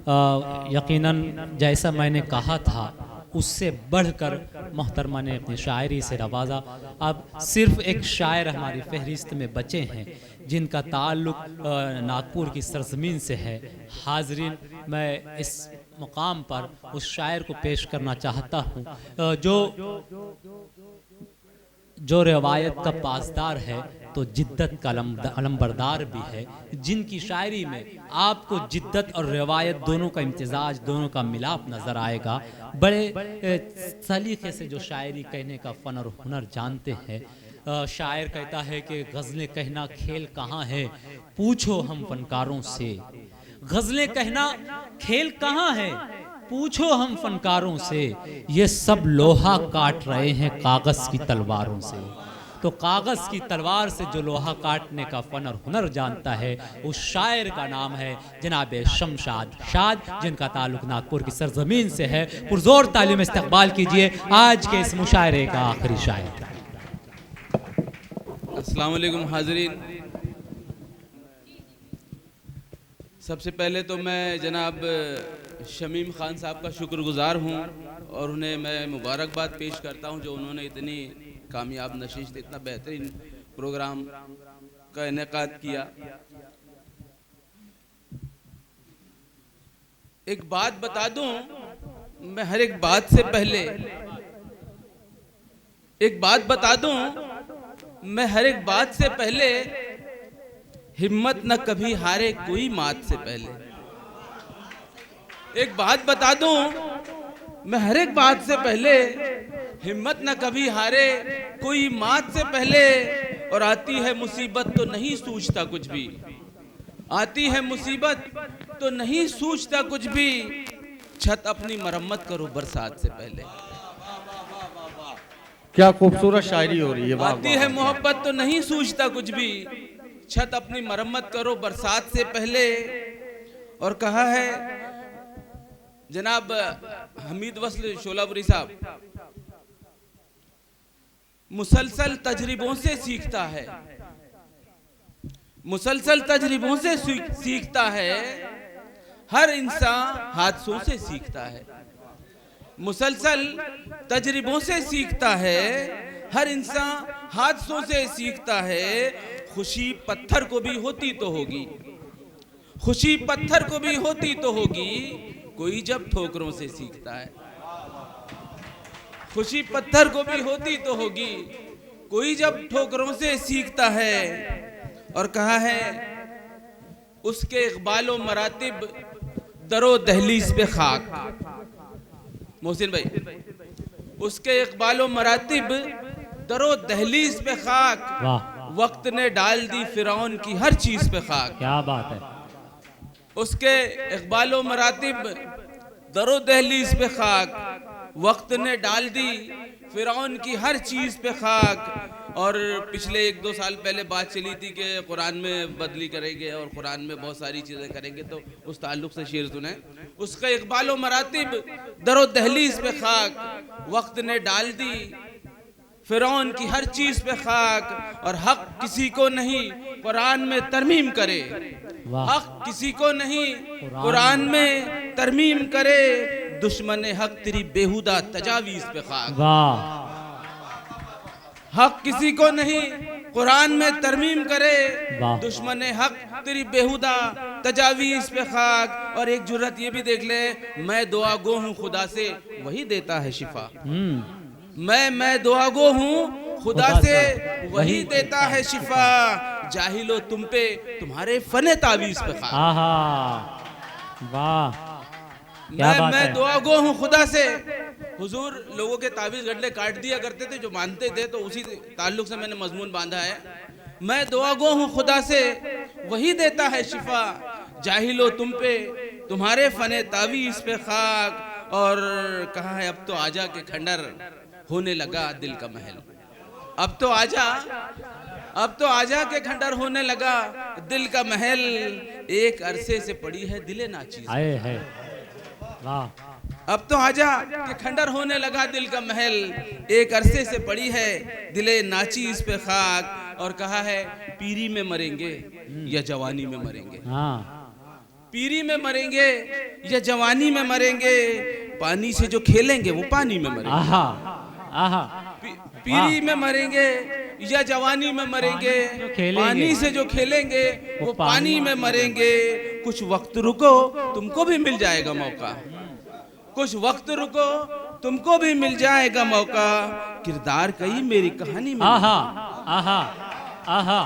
यकीनन जैसा मैंने कहा था उससे बढ़कर मोहतरमा ने अपनी शायरी से नवाजा। अब सिर्फ एक शायर हमारी फहरिस्त में बचे हैं जिनका ताल्लुक़ नागपुर की सरज़मीन से है। हाज़रीन, मैं इस मुकाम पर उस शायर को पेश करना चाहता हूँ जो रिवायत का पासदार है तो जिद्दत का अलमबरदार भी है, जिनकी शायरी में आपको जिद्दत और रिवायत दोनों का इम्तिजाज, दोनों का मिलाप नज़र आएगा। बड़े सलीके से जो शायरी कहने का फ़न और हुनर जानते हैं। शायर कहता है कि गज़लें कहना खेल कहाँ है, पूछो हम फनकारों से। गज़लें कहना खेल कहाँ है, पूछो हम फनकारों से। ये सब लोहा काट रहे हैं कागज़ की तलवारों से। तो कागज़ की तलवार से जो लोहा काटने का फ़न और हुनर जानता है, उस शायर का नाम है जनाब शमशाद शाद, जिनका ताल्लुक़ नागपुर की सरज़मीन से है। पुरज़ोर तालीम इस्तक़बाल कीजिए आज के इस मुशायरे का आखिरी शायर। अस्सलाम वालेकुम हाज़रीन। सबसे पहले तो मैं जनाब शमीम ख़ान साहब का शुक्रगुज़ार हूँ और उन्हें मैं मुबारकबाद पेश करता हूँ जो उन्होंने इतनी कामयाब नशिस्त, इतना बेहतरीन प्रोग्राम का इनेकाद किया। एक बात बता दूं, मैं हर एक बात से पहले एक बात बता दूं, मैं हर एक बात से पहले हिम्मत न कभी हारे कोई मात से पहले। एक बात बता दूं, मैं हर एक बात से पहले हिम्मत न कभी हारे कोई मात से पहले। और आती है मुसीबत तो नहीं सूझता कुछ भी, आती है मुसीबत तो नहीं सूझता कुछ भी। छत अपनी मरम्मत करो बरसात से पहले। क्या खूबसूरत शायरी हो रही है। आती है मोहब्बत तो नहीं सूझता कुछ भी, छत अपनी मरम्मत करो बरसात से पहले। और कहा है जनाब हमीद वस्ल शोलापुरी साहब, मुसलसल तजरिबों से सीखता है, मुसलसल तजरिबों से सीखता है, हर इंसान हादसों से सीखता है। मुसलसल तजरिबों से सीखता है, हर इंसान हादसों से सीखता है। खुशी पत्थर को भी होती तो होगी, खुशी पत्थर को भी होती तो होगी, कोई जब ठोकरों से सीखता है। खुशी पत्थर को भी होती तो होगी, कोई जब ठोकरों से सीखता है। और कहा है उसके इक़बालो मरातिब दरो दहलीज पे खाक। मोहसिन भाई, उसके इक़बालो मरातिब दरो दहलीज पे खाक, वक्त ने डाल दी फिरौन की हर चीज पे खाक। क्या बात है। उसके इक़बालो मरातिब दरो दहलीज पे खाक, वक्त ने डाल दी फिरौन की हर चीज़ पे खाक। और पिछले 1-2 साल पहले बात चली थी कि कुरान में बदली करेंगे और कुरान में बहुत सारी चीज़ें करेंगे, तो उस ताल्लुक से शेर सुने। उसका इक़बालो मरातिब दरो दहलीज पे खाक, वक्त ने डाल दी फिरौन की हर चीज़ पे खाक। और हक किसी को नहीं कुरान में तरमीम करे, हक किसी को नहीं कुरान में तरमीम करे, दुश्मन हक तेरी बेहुदा तजावीज पे खाक। हक किसी को नहीं कुरान में तरमीम करे, दुश्मन हक तेरी बेहुदा तजावीज पे खाक। और एक जुर्रत ये भी देख ले, मैं दुआ गो हूँ खुदा से वही देता है शिफा। मैं दुआ गो हूँ खुदा से वही देता है शिफा। जाहिलो तुम पे तुम्हारे फने तावीज पे खाक। वाह, मैं दुआ गो हूँ खुदा से। हुजूर लोगों के तावीज़ गड्ढे काट दिया करते थे जो मानते थे, तो उसी ताल्लुक से मैंने मजमून बांधा है। मैं दुआ गो हूँ खुदा से वही देता है शिफा, जाहिलो तुम पे तुम्हारे फने तावीज़ पे खाक। और कहा है अब तो आजा के खंडर होने लगा दिल का महल। अब तो आजा, अब तो आजा के खंडर होने लगा दिल का महल। एक अरसे से पड़ी है दिले नाचीज। है वाह। अब तो आजा कि खंडर होने लगा दिल का महल, एक अरसे से पड़ी है दिले नाची इस पे खाक। और कहा है पीरी में मरेंगे या जवानी में मरेंगे, पीरी में मरेंगे या जवानी में मरेंगे, पानी से जो खेलेंगे वो पानी में मरेंगे। आहा आहा पीरी में मरेंगे या जवानी में मरेंगे, जो खेलेंगे। पानी से जो खेलेंगे वो पानी में मरेंगे। कुछ वक्त रुको, तुमको भी मिल जाएगा मौका। कुछ वक्त रुको, तुमको भी मिल जाएगा मौका। किरदार कई मेरी कहानी में। आहा आहा आहा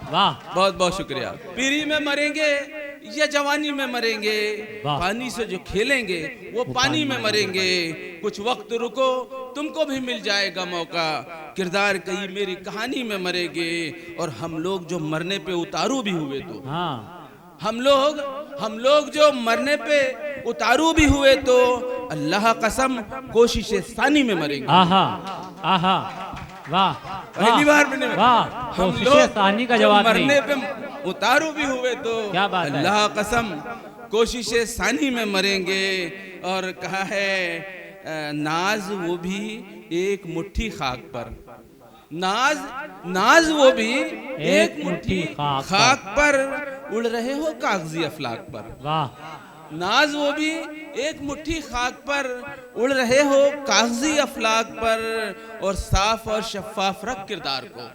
वाह बहुत बहुत शुक्रिया। पीरी में मरेंगे या जवानी में मरेंगे, वाह। पानी से जो खेलेंगे वो पानी में मरेंगे। कुछ वक्त रुको, तुमको भी मिल जाएगा मौका। किरदार कई मेरी कहानी में मरेंगे। और हम लोग जो मरने पे उतारू भी हुए तो, हाँ हम लोग जो मरने पे उतारू भी हुए तो, अल्लाह कसम कोशिश सानी में मरेंगे। आहा आहा वाह पहली बार मैंने वाह हम कोशिश लोग सानी का जो जवाब मरने नहीं। पे उतारू भी हुए तो, क्या बात है। अल्लाह कसम कोशिश सानी में मरेंगे। और कहा है नाज वो भी एक मुट्ठी खाक पर, नाज वो भी एक मुट्ठी खाक पर, उड़ रहे हो कागजी अफलाक पर। वाह नाज वो भी एक मुट्ठी खाक पर, उड़ रहे हो कागजी अफलाक पर। और साफ और शफाफ रख किरदार को,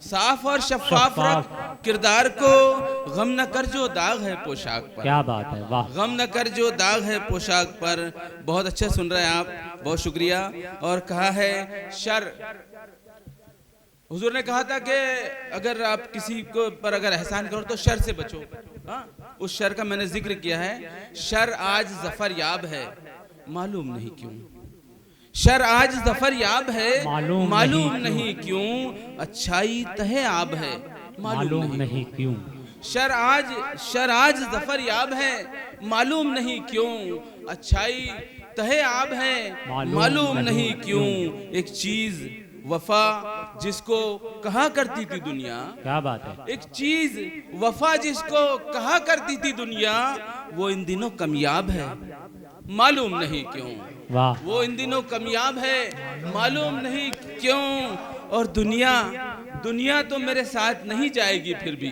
साफ और शफाफ रख किरदार को। गम न कर जो दाग है पोशाक पर, क्या बात है वाह गम न कर जो दाग है पोशाक पर। बहुत अच्छा सुन रहे हैं आप, बहुत शुक्रिया। और कहा है शर, हुजूर ने कहा था कि अगर आप किसी को पर अगर एहसान करो तो शर से बचो। हाँ, उस शर का मैंने जिक्र किया है। शर आज जफर याब है, मालूम नहीं क्यों। शर आज जफर याब है, मालूम नहीं क्यों। अच्छाई तहे आब है, मालूम नहीं क्यों। शर आज जफर याब है, मालूम नहीं क्यों। अच्छाई तहे आब है, मालूम नहीं क्यों। एक चीज वफा जिसको कहा करती थी दुनिया, क्या बात है। एक चीज वफा जिसको कहा करती थी दुनिया, वो इन दिनों कमयाब है, मालूम नहीं क्यों। वाह वो इन दिनों कमयाब है, मालूम नहीं क्यों। और दुनिया तो मेरे साथ नहीं जाएगी फिर भी,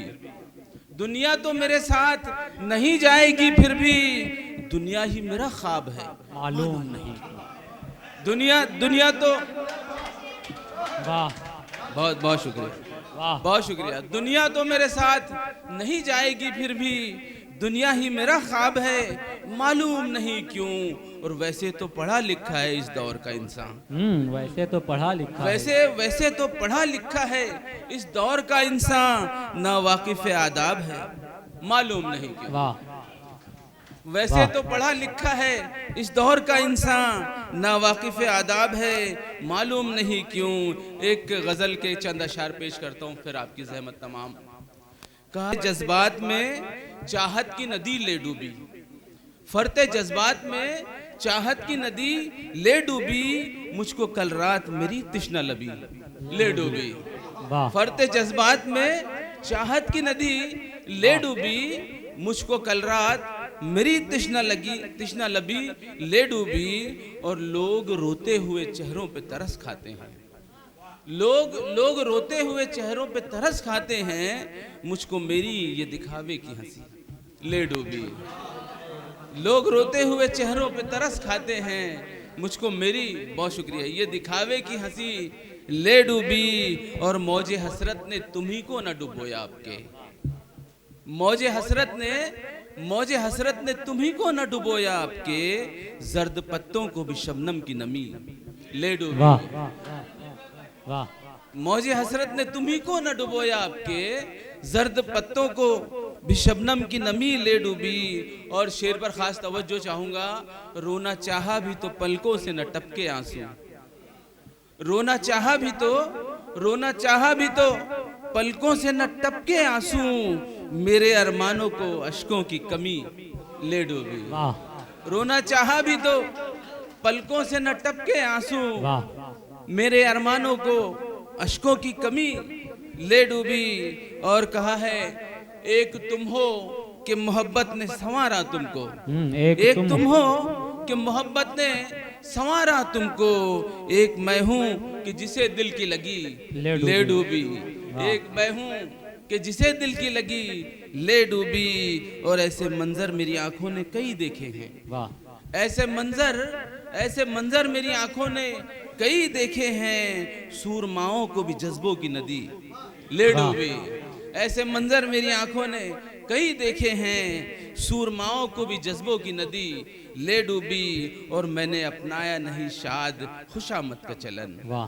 दुनिया तो मेरे साथ नहीं जाएगी फिर भी। दुनिया ही मेरा ख्वाब है, मालूम नहीं। दुनिया तो वाह बहुत बहुत शुक्रिया, वाह बहुत शुक्रिया। दुनिया तो मेरे साथ नहीं जाएगी फिर भी, दुनिया ही मेरा ख्वाब है, मालूम नहीं क्यों। और वैसे तो पढ़ा लिखा है इस दौर का इंसान, वैसे तो पढ़ा लिखा वैसे तो पढ़ा लिखा है इस दौर का इंसान, ना वाकिफ आदाब है, मालूम नहीं क्यों। वाह वैसे तो पढ़ा लिखा है इस दौर का इंसान, ना वाकिफ आदाब है, मालूम नहीं क्यों। एक गजल के चंद अशार पेश करता हूँ, फिर आपकी जहमत तमाम। कहा जज्बात में चाहत की नदी ले डूबी, फरते जज्बात में चाहत की नदी ले डूबी, मुझको कल रात मेरी तिश्ना लबी ले डूबी। फरते जज्बात में चाहत की नदी ले डूबी, मुझको कल रात मेरी तिश्ना लबी ले डूबी। और लोग रोते हुए चेहरों पे तरस खाते हैं, लोग रोते हुए चेहरों पे तरस खाते हैं, मुझको मेरी ये दिखावे की हंसी ले डूबी। लोग रोते हुए चेहरों पे तरस खाते हैं, मुझको मेरी, बहुत शुक्रिया, ये दिखावे की हंसी ले डूबी। और मौजे हसरत ने तुम्ही को न डुबोया आपके, मौजे हसरत ने तुम्ही को न डुबोया आपके, जर्द पत्तों को भी शबनम की नमी ले डूबी। वाह मौजे हसरत ने तुम्ही को न डुबोया आपके, जर्द पत्तों को भी शबनम की नमी ले डूबी। और शेर पर खास तवज्जो चाहूंगा, रोना चाहा भी तो पलकों से न टपके आंसू, रोना चाहा भी तो पलकों से न टपके आंसू, मेरे अरमानों को अश्कों की कमी ले डूबी। रोना चाहा भी तो पलकों से न टपके आंसू, मेरे अरमानों को अश्कों की कमी ले डूबी। और कहा है एक तुम हो कि मोहब्बत ने संवारा तुमको, एक तुम हो कि मोहब्बत ने संवारा तुमको, एक मैं हूँ कि जिसे दिल की लगी ले डूबी। एक मैं हूँ कि जिसे दिल की लगी ले डूबी। और ऐसे मंजर मेरी आंखों ने कई देखे हैं, वाह ऐसे मंजर मेरी आंखों ने कई देखे हैं। सूरमाओं को भी जज्बों की नदी ले डूबी। ऐसे मंजर मेरी आंखों ने कई देखे हैं। सूरमाओं को भी जज्बों की नदी ले डूबी। और मैंने अपनाया नहीं शाद खुशामद का चलन। वाह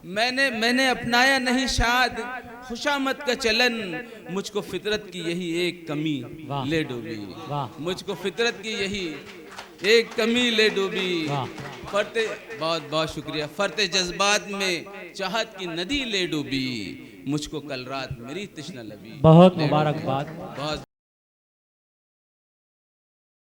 मैंने अपनाया नहीं शाद खुशामद का चलन। मुझको फितरत की यही एक कमी वाह। ले डूबी। वाह। मुझको फितरत की यही एक कमी ले डूबी। वाह। फरते बहुत बहुत शुक्रिया। फरते जज्बात में चाहत की नदी ले डूबी। मुझको कल रात मेरी तृष्णा लबी। बहुत मुबारकबाद। बहुत